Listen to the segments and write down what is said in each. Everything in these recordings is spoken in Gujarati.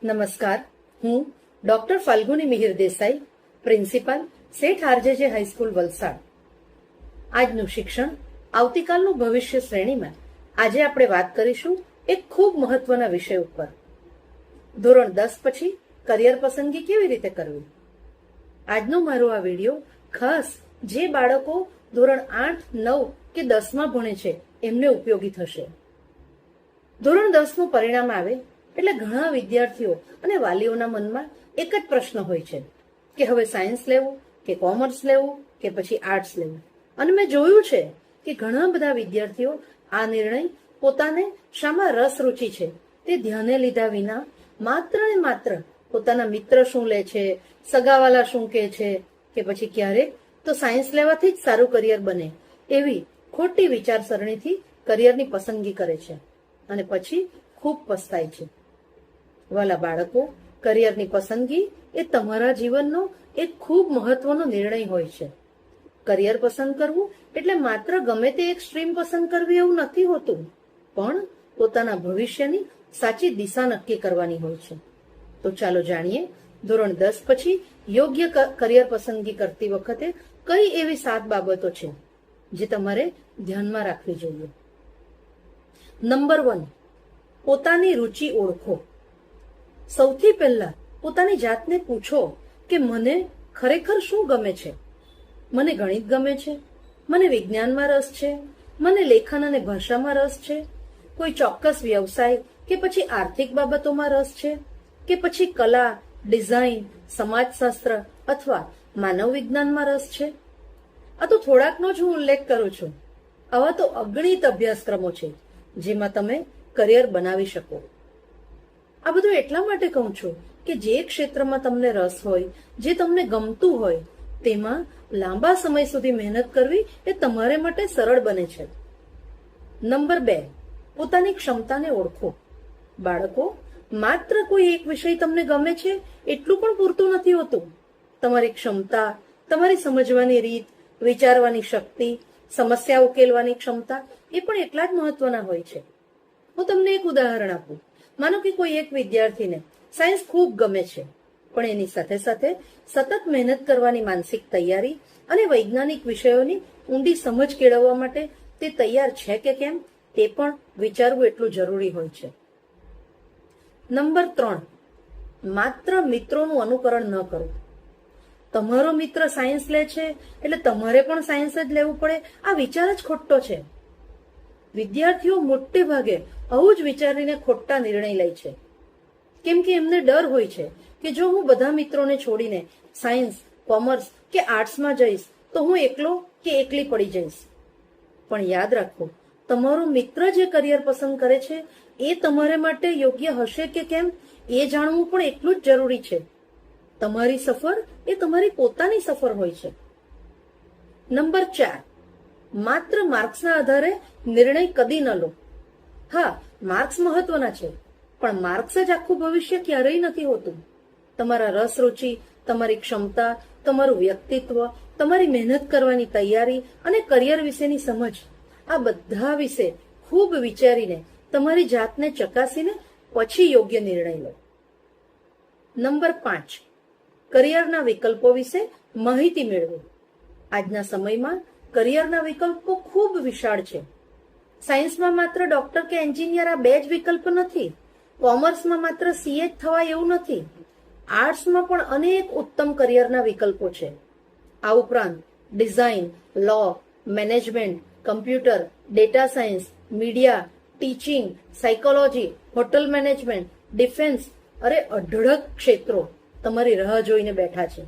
નમસ્કાર, હું ડોક્ટર ફાલ્ગુની મિહિર દેસાઈ, પ્રિન્સિપાલ શેઠ આરજેજે હાઈસ્કૂલ વલસાડ. આજનું શિક્ષણ આવતીકાલનું ભવિષ્ય શ્રેણીમાં આજે આપણે વાત કરીશું એક ખૂબ મહત્વના વિષય ઉપર. ધોરણ 10 પછી કરિયર પસંદગી કેવી રીતે કરવી. આજનો મારો આ વિડીયો ખાસ જે બાળકો ધોરણ 8, 9 કે 10માં ભણે છે એમને ઉપયોગી થશે. ધોરણ 10નું પરિણામ આવે એટલે ઘણા વિદ્યાર્થીઓ અને વાલીઓના મનમાં એક જ પ્રશ્ન હોય છે કે હવે સાયન્સ લેવું કે કોમર્સ લેવું કે પછી આર્ટ્સ લેવું. અને મેં જોયું છે કે ઘણા બધા વિદ્યાર્થીઓ આ નિર્ણય પોતાને શામાં રસ રુચિ છે તે ધ્યાને લીધા વિના માત્ર ને માત્ર પોતાના મિત્ર શું લે છે, સગાવાલા શું કહે છે કે પછી ક્યારેક તો સાયન્સ લેવાથી જ સારું કરિયર બને એવી ખોટી વિચારસરણીથી કરિયરની પસંદગી કરે છે અને પછી ખૂબ પસ્તાય છે. વાલા બાળકો, કરિયરની પસંદગી એ તમારા જીવનનો એક ખૂબ મહત્વનો નિર્ણય હોય છે. કરિયર પસંદ કરવું એટલે માત્ર ગમે તે એક સ્ટ્રીમ પસંદ કરવી એવું નથી હોતું, પણ પોતાના ભવિષ્યની સાચી દિશા નક્કી કરવાની હોય છે. તો ચાલો જાણીએ ધોરણ 10 પછી યોગ્ય કરિયર પસંદગી કરતી વખતે કઈ એવી 7 બાબતો છે જે તમારે ધ્યાનમાં રાખવી જોઈએ. નંબર 1, પોતાની રુચિ ઓળખો. સૌથી પહેલા પોતાની જાતને પૂછો કે મને ખરેખર શું ગમે છે. મને ગણિત ગમે છે, મને વિજ્ઞાનમાં રસ છે, મને લેખન અને ભાષામાં રસ છે, કોઈ ચોક્કસ વ્યવસાય કે પછી આર્થિક બાબતોમાં રસ છે, કે પછી કલા, ડિઝાઇન, સમાજશાસ્ત્ર અથવા માનવ વિજ્ઞાનમાં રસ છે. આ તો થોડાકનો જ હું ઉલ્લેખ કરું છું. આવા તો અગણિત અભ્યાસક્રમો છે જેમાં તમે કરિયર બનાવી શકો. આ બધું એટલા માટે કહું છું કે જે ક્ષેત્રમાં તમને રસ હોય, જે તમને ગમતું હોય, તેમાં લાંબા સમય સુધી મહેનત કરવી એ તમારે માટે સરળ બને છે. નંબર 2, પોતાની ક્ષમતાને ઓળખો. બાળકો, માત્ર કોઈ એક વિષય તમને ગમે છે એટલું પણ પૂરતું નથી હોતું. તમારી ક્ષમતા, તમારી સમજવાની રીત, વિચારવાની શક્તિ, સમસ્યા ઉકેલવાની ક્ષમતા એ પણ એટલા જ મહત્વના હોય છે. હું તમને એક ઉદાહરણ આપું. માનો કે કોઈ એક વિદ્યાર્થીને સાયન્સ ખૂબ ગમે છે, પણ એની સાથે સાથે સતત મહેનત કરવાની માનસિક તૈયારી અને વૈજ્ઞાનિક વિષયોની ઊંડી સમજ કેળવવા માટે તે તૈયાર છે કે કેમ તે પણ વિચારવું એટલું જરૂરી હોય છે. નંબર 3, માત્ર મિત્રોનું અનુકરણ ન કરો. તમારો મિત્ર સાયન્સ લે છે એટલે તમારે પણ સાયન્સ જ લેવું પડે, આ વિચાર જ ખોટો છે. વિદ્યાર્થીઓ મોટે ભાગે આવું જ વિચારીને ખોટા નિર્ણય લે છે, કેમ કે એમને ડર હોય છે કે જો હું બધા મિત્રોને છોડીને સાયન્સ, કોમર્સ કે આર્ટ્સમાં જઈશ તો હું એકલો કે એકલી પડી જઈશ. પણ યાદ રાખો, તમારો મિત્ર જે કરિયર પસંદ કરે છે એ તમારે માટે યોગ્ય હશે કે કેમ એ જાણવું પણ એટલું જ જરૂરી છે. તમારી સફર એ તમારી પોતાની સફર હોય છે. નંબર 4, માત્ર માર્ક્સના આધારે નિર્ણય કદી ન લો. હા, માર્ક્સ મહત્વના છે, પણ માર્ક્સ જ આખું ભવિષ્ય ક્યારેય નથી હોતું. તમારા રસ રુચિ, તમારી ક્ષમતા, તમારું વ્યક્તિત્વ, તમારી મહેનત કરવાની તૈયારી અને કરિયર વિશેની સમજ, આ બધા વિશે ખૂબ વિચારીને તમારી જાતને ચકાસીને પછી યોગ્ય નિર્ણય લો. નંબર 5, કરિયરના વિકલ્પો વિશે માહિતી મેળવો. આજના સમયમાં કરિયરના વિકલ્પો ખૂબ વિશાળ છે. સાયન્સમાં માત્ર ડોક્ટર કે એન્જિનિયર આ 2 જ વિકલ્પ નથી. કોમર્સમાં માત્ર સીએ જ થવાય એવું નથી. આર્ટ્સમાં પણ અનેક ઉત્તમ કરિયરના વિકલ્પો છે. આ ઉપરાંત design, law, management, computer, data science, media, teaching, psychology, hotel management, defence, અઢળક ક્ષેત્રો તમારી રાહ જોઈને બેઠા છે.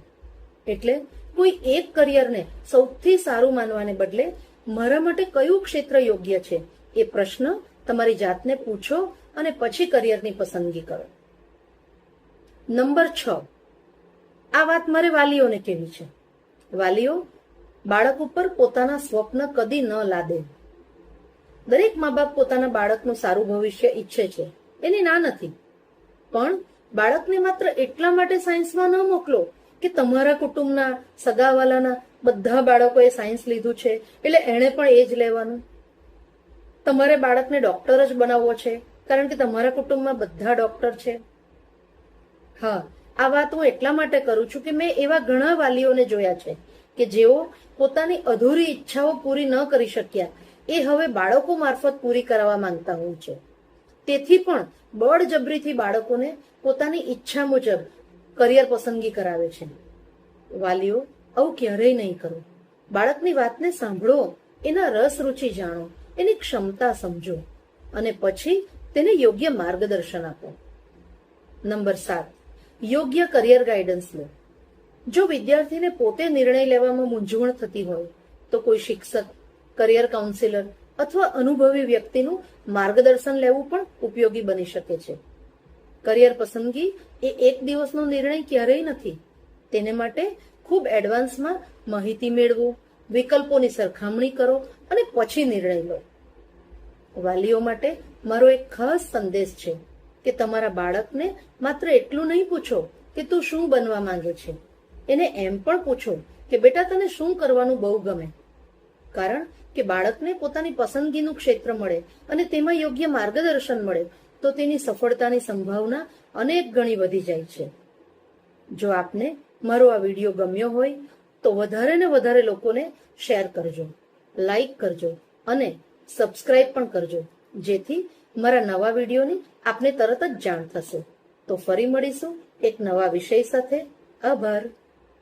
એટલે કોઈ એક કરિયરને સૌથી સારું માનવાને બદલે મારા માટે કયું ક્ષેત્ર યોગ્ય છે એ પ્રશ્ન તમારી જાતને પૂછો અને પછી કરિયરની પસંદગી કરો. નંબર 6, આ વાત મારે વાલીઓને કહેવી છે. વાલીઓ, બાળક ઉપર પોતાના સ્વપ્ન કદી ન લાદે. દરેક મા બાપ પોતાના બાળકનું સારું ભવિષ્ય ઈચ્છે છે, એની ના નથી, પણ બાળકને માત્ર એટલા માટે સાયન્સમાં ન મોકલો કે તમારા કુટુંબના, સગાવાલાના બધા બાળકોએ સાયન્સ લીધું છે એટલે એણે પણ એ જ લેવાનું. તમારે બાળકને ડોક્ટર જ બનાવવો છે કારણ કે તમારા કુટુંબમાં બધા ડોક્ટર છે. હા, આ વાત હું એટલા માટે કરું છું કે મેં એવા ઘણા વાલીઓને જોયા છે કે જેઓ પોતાની અધૂરી ઈચ્છાઓ પૂરી ન કરી શક્યા એ હવે બાળકો મારફત પૂરી કરાવવા માંગતા હોય છે. તેથી પણ બળજબરીથી બાળકોને પોતાની ઈચ્છા મુજબ કરિયર પસંદગી કરાવે છે. વાલીઓ, આવું ક્યારેય નહીં કરો. બાળકની વાતને સાંભળો, એના રસ રુચિ જાણો, એની ક્ષમતા સમજો અને પછી તેને યોગ્ય માર્ગદર્શન આપો. નંબર 7, યોગ્ય કરિયર ગાઈડન્સ લો. જો વિદ્યાર્થીને પોતે નિર્ણય લેવામાં મૂંઝવણ થતી હોય તો કોઈ શિક્ષક, કરિયર કાઉન્સિલર અથવા અનુભવી વ્યક્તિનું માર્ગદર્શન લેવું પણ ઉપયોગી બની શકે છે. કરિયર પસંદગી એ એક દિવસનો નિર્ણય ક્યારેય નથી. તેને માટે ખૂબ એડવાન્સમાં માહિતી મેળવો, વિકલ્પોની સરખામણી કરો અને પછી નિર્ણય લો. વાલીઓ માટે મારો એક ખાસ સંદેશ છે કે તમારા બાળકને માત્ર એટલું નહીં પૂછો કે તું શું બનવા માંગે છે, એને એમ પણ પૂછો કે બેટા તને શું કરવાનું બહુ ગમે. કારણ કે બાળકને પોતાની પસંદગીનું ક્ષેત્ર મળે અને તેમાં યોગ્ય માર્ગદર્શન મળે તો તેની સફળતાની સંભાવના અનેક ગણી વધી જાય છે. જો આપને મારો આ વિડીયો ગમ્યો હોય તો વધારે ને વધારે લોકોને શેર કરજો, લાઈક કરજો અને સબસ્ક્રાઇબ પણ કરજો, જેથી મારા નવા વિડીયોની આપને તરત જ જાણ થશે. તો ફરી મળીશું એક નવા વિષય સાથે. આભાર.